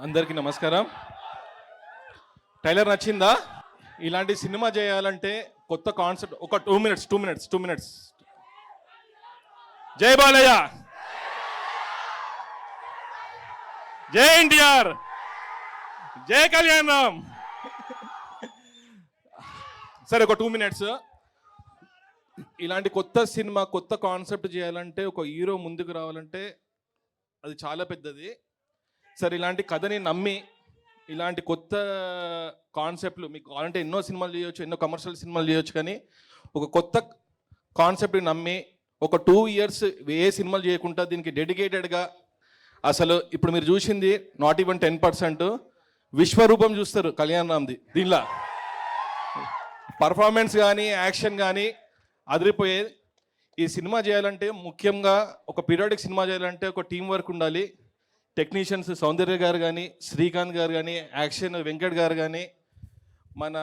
అందరికీ నమస్కారం. ట్రైలర్ నచ్చిందా? ఇలాంటి సినిమా చేయాలంటే కొత్త కాన్సెప్ట్. ఒక 2 మినిట్స్. జై బాలయ్య, జై ఎన్టీఆర్, జై కళ్యాణ్ రామ్. సరే, ఒక 2 మినిట్స్. ఇలాంటి కొత్త సినిమా, కొత్త కాన్సెప్ట్ చేయాలంటే, ఒక హీరో ముందుకు రావాలంటే అది చాలా పెద్దది. సరే, ఇలాంటి కథని నమ్మి ఇలాంటి కొత్త కాన్సెప్ట్లు మీకు కావాలంటే ఎన్నో సినిమాలు చేయొచ్చు, ఎన్నో కమర్షియల్ సినిమాలు చేయొచ్చు, కానీ ఒక కొత్త కాన్సెప్ట్ని నమ్మి ఒక 2 ఇయర్స్ ఏ సినిమాలు చేయకుండా దీనికి డెడికేటెడ్గా, అసలు ఇప్పుడు మీరు చూసింది నాట్ ఈవెన్ 10% విశ్వరూపం చూస్తారు కళ్యాణ్ రామ్ది. దీనిలో పర్ఫార్మెన్స్ కానీ యాక్షన్ కానీ అదిరిపోయేది. ఈ సినిమా చేయాలంటే ముఖ్యంగా ఒక పీరియాడిక్ సినిమా చేయాలంటే ఒక టీం వర్క్ ఉండాలి. టెక్నీషియన్స్ సౌందర్య గారు కానీ, శ్రీకాంత్ గారు కానీ, యాక్షన్ వెంకట్ గారు కానీ, మన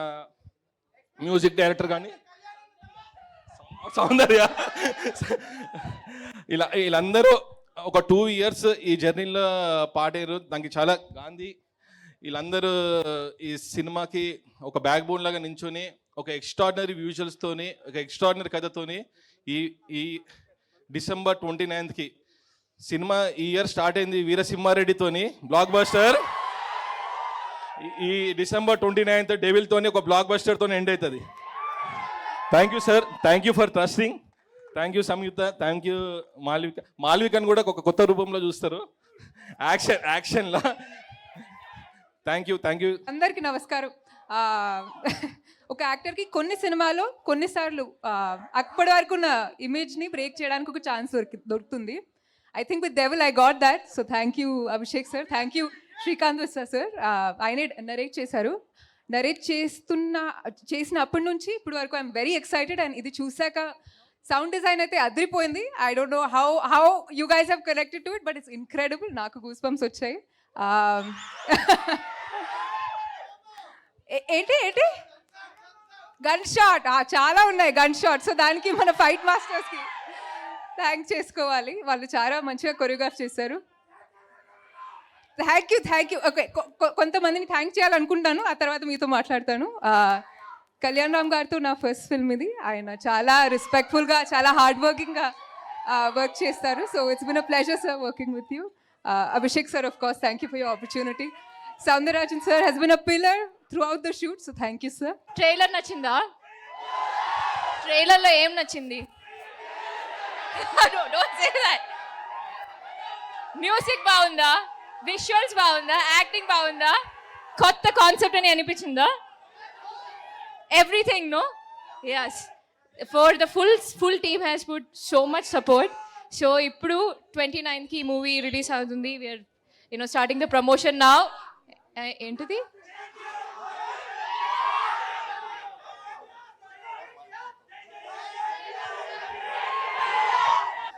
మ్యూజిక్ డైరెక్టర్ కానీ సౌందర్య, వీళ్ళందరూ ఒక 2 ఇయర్స్ ఈ జర్నీలో పాడారు. దానికి చాలా గాంధీ వీళ్ళందరూ ఈ సినిమాకి ఒక బ్యాక్ బోన్ లాగా నించుని ఒక ఎక్స్ట్రాడినరీ విజువల్స్తోని, ఒక ఎక్స్ట్రాడినరీ కథతోని ఈ డిసెంబర్ 29కి సినిమా ఈ ఇయర్ స్టార్ట్ అయింది వీరసింహారెడ్డితోని బ్లాక్ బస్టర్. ఈ డిసెంబర్ 29th డెవిల్తోని ఒక బ్లాక్ బస్టర్తో ఎండ్ అవుతుంది. Thank you sir, thank you for trusting. Thank you Samyuktha, thank you మాల్వికని కూడా ఒక కొత్త రూపంలో చూస్తారు యాక్షన్లా. Thank you. అందరికీ నమస్కారం. ఒక యాక్టర్కి కొన్ని సినిమాలో కొన్నిసార్లు అప్పటి వరకు ఉన్న ఇమేజ్ని బ్రేక్ చేయడానికి ఒక ఛాన్స్ దొరుకుతుంది. I think with Devil I got that. So thank you Abhishek sir, thank you Srikanth Vasa sir. ఆయనే నరేట్ చేశారు. నరేట్ చేసినప్పటి నుంచి ఇప్పుడు వరకు ఐఎమ్ వెరీ ఎక్సైటెడ్. అండ్ ఇది చూసాక సౌండ్ డిజైన్ అయితే అదిరిపోయింది. I don't know how you guys have connected to it, but it's incredible. నాకు గూస్ బంప్స్ వచ్చాయి. ఏంటి గన్ షాట్, చాలా ఉన్నాయి గన్ షాట్. సో దానికి మన ఫైట్ మాస్టర్స్కి థ్యాంక్స్ చేసుకోవాలి. వాళ్ళు చాలా మంచిగా కొరియోగ్రాఫ్ చేశారు. Thank you. ఓకే, కొంతమందిని థ్యాంక్ చేయాలనుకుంటాను, ఆ తర్వాత మీతో మాట్లాడతాను. కళ్యాణ్ రామ్ గారితో నా ఫస్ట్ ఫిల్మ్ ఇది. ఆయన చాలా రెస్పెక్ట్ఫుల్గా, చాలా హార్డ్ వర్కింగ్గా వర్క్ చేస్తారు. So it's been a pleasure sir working with you. Abhishek sir, of course thank you for your opportunity. Soundararajan sir has been a pillar throughout the shoot, so thank you sir. Trailer నచ్చిందా? ట్రైలర్లో ఏం నచ్చింది? Don't say that. Music బాగుందా? Visuals బాగుందా? Acting బాగుందా? కొత్త concept అని అనిపించిందా? Everything no? Yes, for the full team has put so much support. So ఇప్పుడు 29కి మూవీ రిలీజ్ అవుతుంది. We're starting the promotion now. ఏంటిది?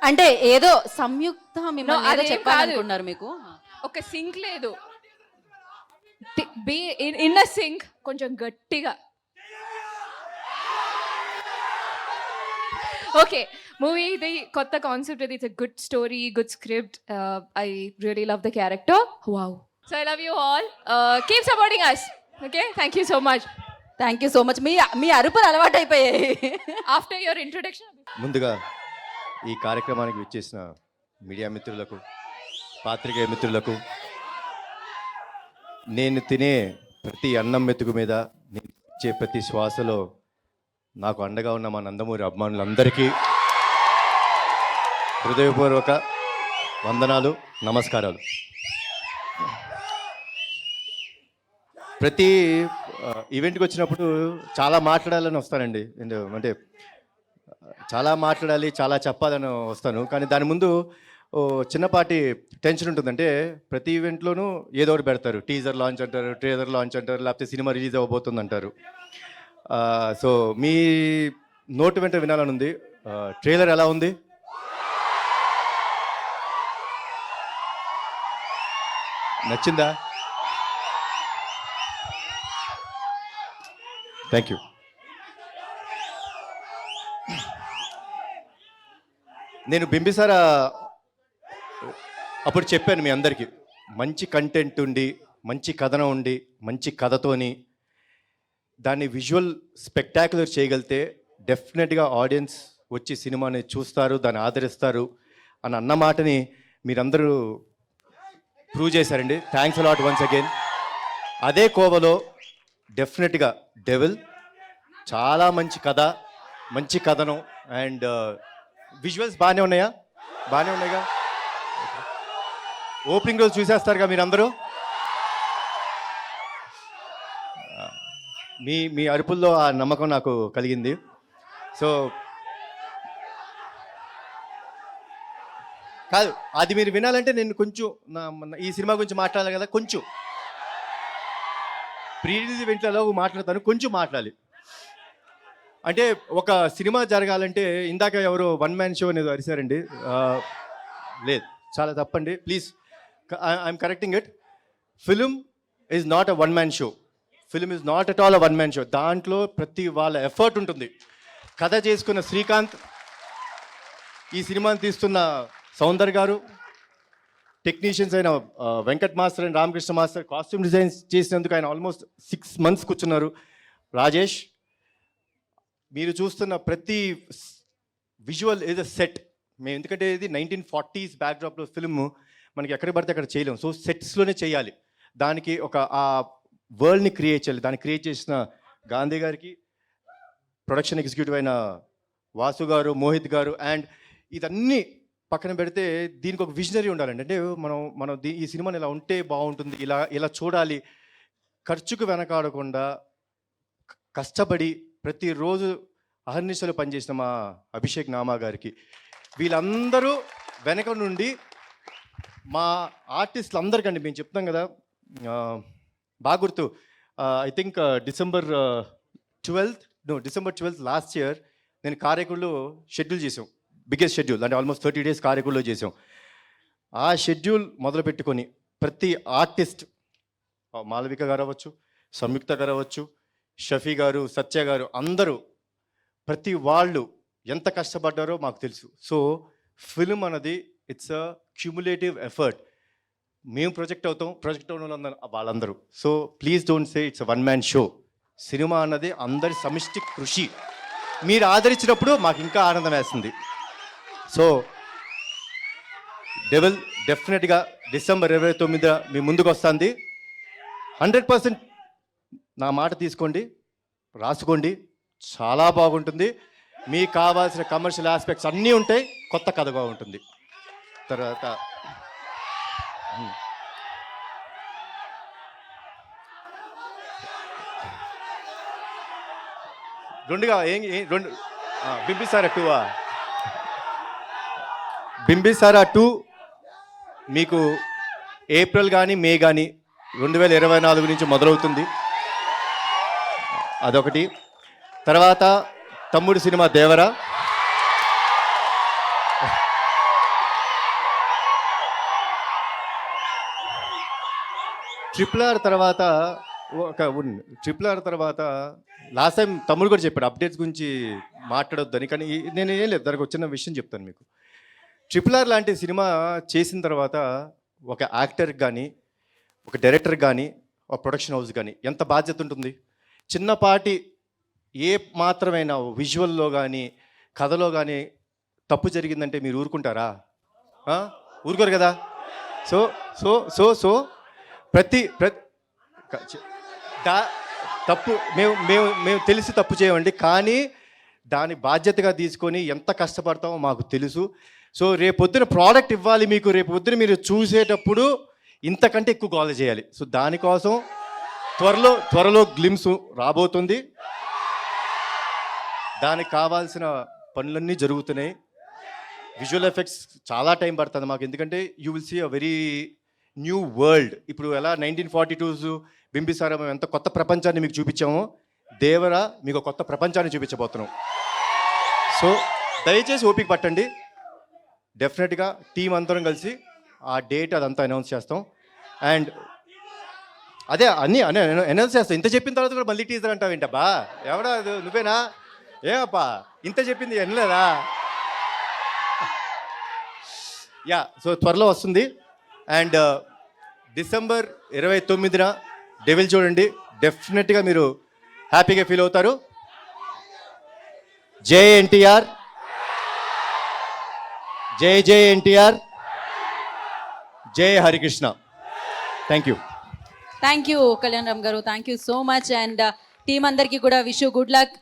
అంటే ఏదో సంయుక్త మిమ్మల్ని చెప్పాలనుకున్నారు. మీకు ఒక సింక్ లేదు, ఇన్ సింక్ కొంచెం గట్టిగా. ఓకే, మూవీ ఇది కొత్త కాన్సెప్ట్. ఇది it's a good story, good script. I really love the character. Wow. So I love you all. Keep supporting us. Okay, thank you so much. Thank you so much. మీ అరుపులు అలవాటు అయిపోయాయి after your introduction. ముందుగా ఈ కార్యక్రమానికి విచ్చేసిన media మిత్రులకు, పాత్రికేయ మిత్రులకు, నేను తినే ప్రతి అన్నం మెతుకు మీద, నేను ఇచ్చే ప్రతి శ్వాసలో నాకు అండగా ఉన్న మా నందమూరి అభిమానులందరికీ హృదయపూర్వక వందనాలు, నమస్కారాలు. ప్రతి ఈవెంట్కి వచ్చినప్పుడు చాలా మాట్లాడాలని వస్తానండి. అంటే చాలా మాట్లాడాలి, చాలా చెప్పాలని వస్తాను. కానీ దాని ముందు చిన్నపాటి టెన్షన్ ఉంటుందంటే, ప్రతి ఈవెంట్లోనూ ఏదో ఒకటి పెడతారు. టీజర్ లాంచ్ అంటారు, ట్రేలర్ లాంచ్ అంటారు, లేకపోతే సినిమా రిలీజ్ అవ్వబోతుంది అంటారు. సో మీ నోటు వెంట వినాలని ఉంది. ట్రేలర్ ఎలా ఉంది? నచ్చిందా? Thank you. నేను బింబిసారా అప్పుడు చెప్పాను మీ అందరికీ, మంచి కంటెంట్ ఉండి మంచి కథనం ఉండి మంచి కథతోని దాన్ని విజువల్ స్పెక్టాక్యులర్ చేయగలిగితే డెఫినెట్గా ఆడియన్స్ వచ్చి సినిమాని చూస్తారు, దాన్ని ఆదరిస్తారు అని అన్న మాటని మీరందరూ ప్రూవ్ చేశారండి. Thanks a lot once again. అదే కోవలో డెఫినెట్గా డెవిల్ చాలా మంచి కథ, మంచి కథనం అండ్ విజువల్స్ బాగానే ఉన్నాయా? బాగానే ఉన్నాయిగా. ఓపెనింగ్ రోజు చూసేస్తారుగా మీరందరూ. మీ అరుపుల్లో ఆ నమ్మకం నాకు కలిగింది. సో కాదు, అది మీరు వినాలంటే నేను కొంచెం ఈ సినిమా గురించి మాట్లాడాలి కదా, కొంచెం ప్రీ రిలీజ్ ఈవెంట్లలో మాట్లాడతాను, కొంచెం మాట్లాడాలి. అంటే ఒక సినిమా జరగాలంటే ఇందాక ఎవరో వన్ మ్యాన్ షో అనేది అరిశారండి. లేదు, చాలా తప్పండి, please. I'm correcting it. Film is not a one man show. Film is not at all a one man show. దాంట్లో ప్రతి వాళ్ళ ఎఫర్ట్ ఉంటుంది. కథ చేసుకున్న శ్రీకాంత్, ఈ సినిమాని తీస్తున్న సౌందర్ గారు, టెక్నీషియన్స్ అయిన Venkat master and Ramakrishna master, costume designs చేసినందుకు ఆయన ఆల్మోస్ట్ 6 months కూర్చున్నారు. రాజేష్, మీరు చూస్తున్న ప్రతి విజువల్ ఈజ్ అ సెట్. మేము ఎందుకంటే ఇది 1940s బ్యాక్డ్రాప్లో ఫిల్మ్, మనకి ఎక్కడ పడితే అక్కడ చేయలేం. సో సెట్స్లోనే చేయాలి. దానికి ఒక ఆ వరల్డ్ని క్రియేట్ చేయాలి. దాన్ని క్రియేట్ చేసిన గాంధీ గారికి, ప్రొడక్షన్ ఎగ్జిక్యూటివ్ అయిన వాసు గారు, మోహిత్ గారు, అండ్ ఇదన్నీ పక్కన పెడితే దీనికి ఒక విజనరీ ఉండాలండి. అంటే మనం ఈ సినిమాని ఇలా ఉంటే బాగుంటుంది, ఇలా చూడాలి, ఖర్చుకు వెనకాడకుండా కష్టపడి ప్రతిరోజు అహర్నిశలు పనిచేసిన మా అభిషేక్ నామా గారికి, వీళ్ళందరూ వెనక నుండి మా ఆర్టిస్టులు అందరికండి మేము చెప్తాం కదా, బాగా గుర్తు. I think December 12th last year నేను కారేకుల్లో షెడ్యూల్ చేసాం, బిగ్గెస్ట్ షెడ్యూల్, అంటే ఆల్మోస్ట్ 30 days కారేకుల్లో చేసాం. ఆ షెడ్యూల్ మొదలు పెట్టుకొని ప్రతి ఆర్టిస్ట్, మాలవిక గారు అవ్వచ్చు, సంయుక్త గారు అవ్వచ్చు, షఫీ గారు, సత్య గారు, అందరూ ప్రతి వాళ్ళు ఎంత కష్టపడ్డారో మాకు తెలుసు. సో ఫిల్మ్ అన్నది ఇట్స్ అ క్యూములేటివ్ ఎఫర్ట్. మేము ప్రొజెక్ట్ అవుతాం వాళ్ళందరూ. So please don't say it's a one man show. Cinema అన్నది అందరి సమిష్టి కృషి. మీరు ఆదరించినప్పుడు మాకు ఇంకా ఆనందం వేస్తుంది. సో డెవిల్ డెఫినెట్గా December 29 మీ ముందుకు వస్తుంది. 100% నా మాట తీసుకోండి, రాసుకోండి, చాలా బాగుంటుంది. మీకు కావాల్సిన కమర్షియల్ ఆస్పెక్ట్స్ అన్నీ ఉంటాయి, కొత్త కథగా ఉంటుంది. తర్వాత రెండుగా రెండు బింబిసారా 2 మీకు ఏప్రిల్ కానీ మే కానీ 2024 నుంచి మొదలవుతుంది. అదొకటి. తర్వాత తమ్ముడు సినిమా దేవరా, RRR తర్వాత తర్వాత లాస్ట్ టైం తమ్ముడు కూడా చెప్పాడు అప్డేట్స్ గురించి మాట్లాడొద్దని, కానీ నేను ఏం లేదు, దానికి వచ్చిన విషయం చెప్తాను మీకు. RRR లాంటి సినిమా చేసిన తర్వాత ఒక యాక్టర్కి కానీ, ఒక డైరెక్టర్కి కానీ, ఒక ప్రొడక్షన్ హౌస్ కానీ ఎంత బాధ్యత ఉంటుంది. చిన్నపాటి ఏ మాత్రమైనా విజువల్లో కానీ కథలో కానీ తప్పు జరిగిందంటే మీరు ఊరుకుంటారా? ఊరుకోరు కదా. సో సో సో సో ప్రతి తప్పు మేము తెలిసి తప్పు చేయమండి, కానీ దాని బాధ్యతగా తీసుకొని ఎంత కష్టపడతామో మాకు తెలుసు. సో రేపొద్దున ప్రోడక్ట్ ఇవ్వాలి మీకు, రేపొద్దున మీరు చూసేటప్పుడు ఇంతకంటే ఎక్కువ గోల చేయాలి. సో దానికోసం త్వరలో గ్లిమ్స్ రాబోతుంది. దానికి కావాల్సిన పనులన్నీ జరుగుతున్నాయి. విజువల్ ఎఫెక్ట్స్ చాలా టైం పడుతుంది మాకు, ఎందుకంటే you will see a very new world. ఇప్పుడు ఎలా 1942s బింబిసారా మేము ఎంత కొత్త ప్రపంచాన్ని మీకు చూపించామో, దేవరా మీకు కొత్త ప్రపంచాన్ని చూపించబోతున్నాం. సో దయచేసి ఓపిక పట్టండి. డెఫినెట్గా టీం అందరం కలిసి ఆ డేట్ అదంతా అనౌన్స్ చేస్తాం. అండ్ అదే అన్నీ అనౌన్స్ చేస్తాం. ఇంత చెప్పిన తర్వాత కూడా మళ్ళీ టీజర్ అంటావు ఏంటబ్బా? ఎవడా నువ్వేనా? ఏమప్పా ఇంత చెప్పింది వినలేదా? యా, సో త్వరలో వస్తుంది. అండ్ డిసెంబర్ 29న డెవిల్ చూడండి, డెఫినెట్గా మీరు హ్యాపీగా ఫీల్ అవుతారు. జై ఎన్టీఆర్, జై జై ఎన్టీఆర్, జై Harikrishna. Thank you. Thank you Kalyan Ram గారు, thank you so much. And team అందరికీ కూడా విష్ యూ గుడ్ లక్.